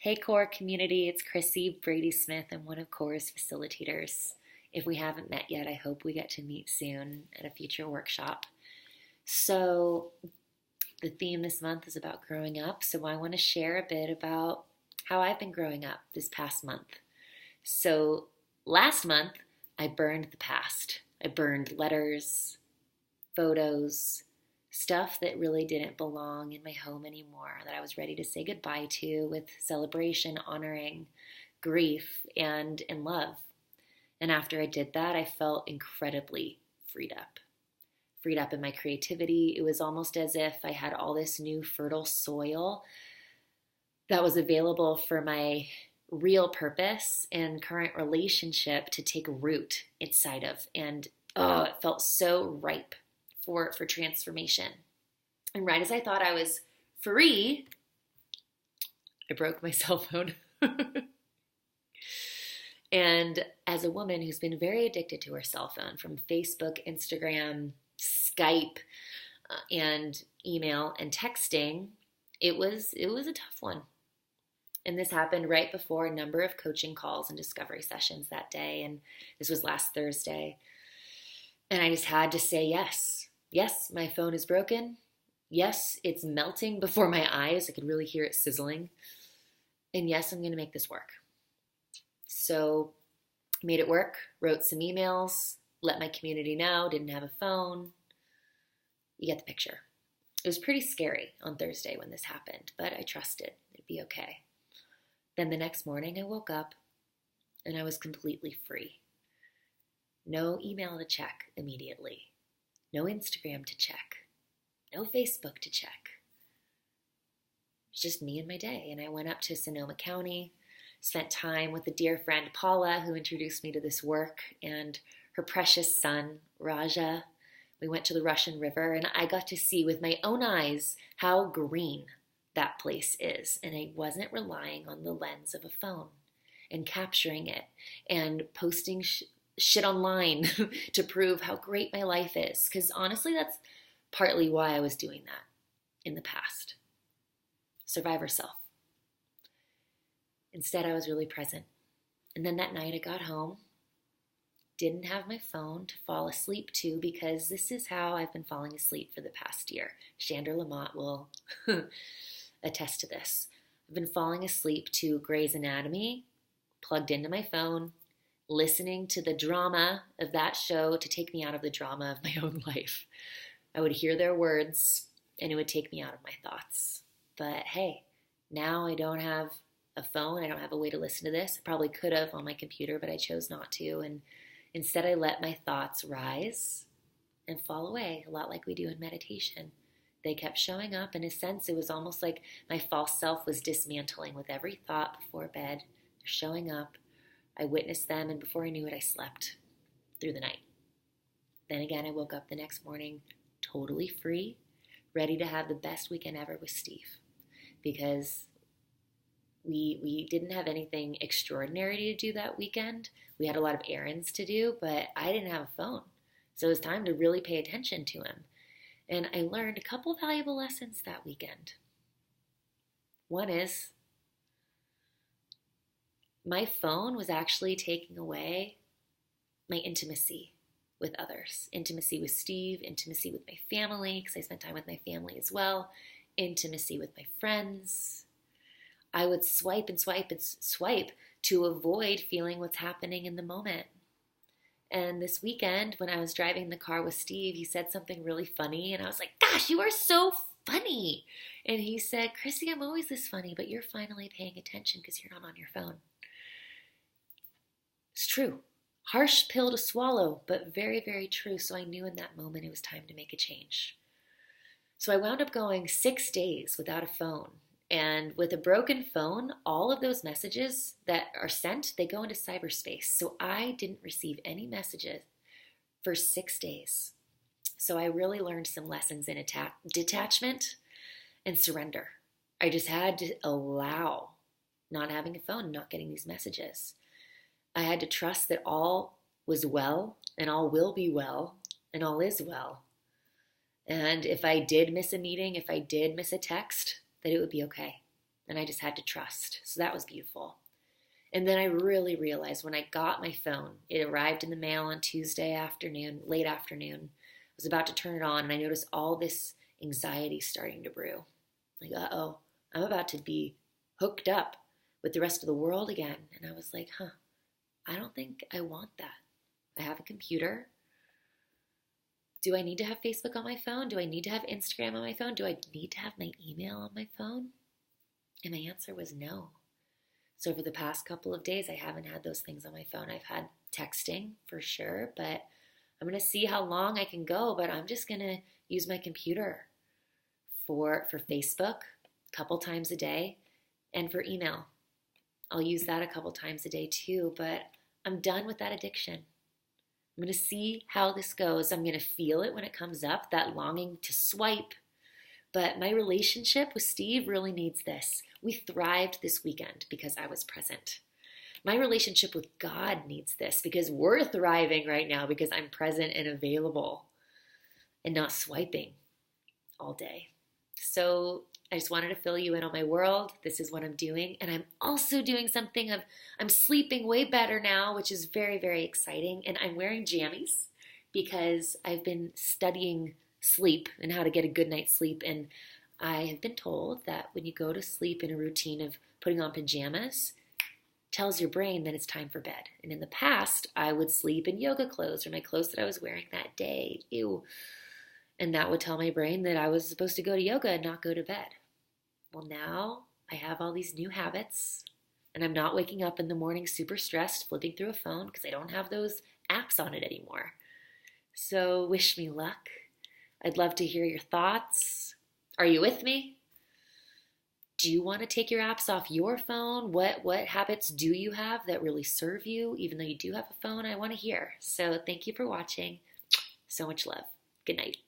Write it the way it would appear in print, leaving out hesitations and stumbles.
Hey, Core community, it's Chrissy Brady-Smith. I'm one of Core's facilitators. If we haven't met yet, I hope we get to meet soon at a future workshop. So, the theme this month is about growing up, so I want to share a bit about how I've been growing up this past month. So, last month, I burned the past. I burned letters, photos, stuff that really didn't belong in my home anymore, that I was ready to say goodbye to with celebration, honoring, grief, and in love. And after I did that, I felt incredibly freed up. Freed up in my creativity. It was almost as if I had all this new fertile soil that was available for my real purpose and current relationship to take root inside of. And it felt so ripe for transformation. And right as I thought I was free, I broke my cell phone. And as a woman who's been very addicted to her cell phone, from Facebook, Instagram, Skype, and email and texting, it was a tough one. And this happened right before a number of coaching calls and discovery sessions that day. And this was last Thursday. And I just had to say yes. Yes, my phone is broken. Yes, it's melting before my eyes. I could really hear it sizzling. And yes, I'm going to make this work. So I made it work, wrote some emails, let my community know, didn't have a phone. You get the picture. It was pretty scary on Thursday when this happened, but I trusted it'd be okay. Then the next morning I woke up and I was completely free. No email to check immediately. No Instagram to check. No Facebook to check. It was just me and my day. And I went up to Sonoma County, spent time with a dear friend, Paula, who introduced me to this work, and her precious son, Raja. We went to the Russian River, and I got to see with my own eyes how green that place is. And I wasn't relying on the lens of a phone and capturing it and posting shit online to prove how great my life is. Because honestly, that's partly why I was doing that in the past. Survivor self. Instead, I was really present. And then that night I got home, didn't have my phone to fall asleep to, because this is how I've been falling asleep for the past year. Chandra Lamott will attest to this. I've been falling asleep to Grey's Anatomy, plugged into my phone, listening to the drama of that show to take me out of the drama of my own life. I would hear their words and it would take me out of my thoughts. But hey, now I don't have a phone. I don't have a way to listen to this. I probably could have on my computer, but I chose not to. And instead I let my thoughts rise and fall away, a lot like we do in meditation. They kept showing up. In a sense, it was almost like my false self was dismantling with every thought before bed. They're showing up. I witnessed them, and before I knew it, I slept through the night. Then again, I woke up the next morning totally free, ready to have the best weekend ever with Steve, because we didn't have anything extraordinary to do that weekend. We had a lot of errands to do, but I didn't have a phone. So it was time to really pay attention to him. And I learned a couple valuable lessons that weekend. One is, my phone was actually taking away my intimacy with others. Intimacy with Steve, intimacy with my family, because I spent time with my family as well, intimacy with my friends. I would swipe and swipe and swipe to avoid feeling what's happening in the moment. And this weekend, when I was driving the car with Steve, he said something really funny, and I was like, gosh, you are so funny. And he said, Chrissy, I'm always this funny, but you're finally paying attention because you're not on your phone. It's true. Harsh pill to swallow, but very, very true. So I knew in that moment it was time to make a change. So I wound up going 6 days without a phone. And with a broken phone, all of those messages that are sent, they go into cyberspace. So I didn't receive any messages for 6 days. So I really learned some lessons in detachment and surrender. I just had to allow not having a phone, not getting these messages. I had to trust that all was well, and all will be well, and all is well. And if I did miss a meeting, if I did miss a text, that it would be okay. and I just had to trust. So that was beautiful. And then I really realized when I got my phone, it arrived in the mail on Tuesday afternoon, late afternoon. I was about to turn it on, and I noticed all this anxiety starting to brew. Like, uh-oh, I'm about to be hooked up with the rest of the world again. And I was like, I don't think I want that. I have a computer. Do I need to have Facebook on my phone? Do I need to have Instagram on my phone? Do I need to have my email on my phone? And my answer was no. So for the past couple of days, I haven't had those things on my phone. I've had texting for sure, but I'm going to see how long I can go. But I'm just going to use my computer for Facebook a couple times a day, and for email. I'll use that a couple times a day too, but I'm done with that addiction. I'm going to see how this goes. I'm going to feel it when it comes up, that longing to swipe. But my relationship with Steve really needs this. We thrived this weekend because I was present. My relationship with God needs this because we're thriving right now because I'm present and available and not swiping all day. So I just wanted to fill you in on my world. This is what I'm doing. And I'm also doing something I'm sleeping way better now, which is very, very exciting. And I'm wearing jammies because I've been studying sleep and how to get a good night's sleep. And I have been told that when you go to sleep in a routine of putting on pajamas, tells your brain that it's time for bed. And in the past, I would sleep in yoga clothes or my clothes that I was wearing that day. Ew. And that would tell my brain that I was supposed to go to yoga and not go to bed. Well, now I have all these new habits, and I'm not waking up in the morning super stressed, flipping through a phone because I don't have those apps on it anymore. So wish me luck. I'd love to hear your thoughts. Are you with me? Do you want to take your apps off your phone? What habits do you have that really serve you, even though you do have a phone? I want to hear. So thank you for watching. So much love. Good night.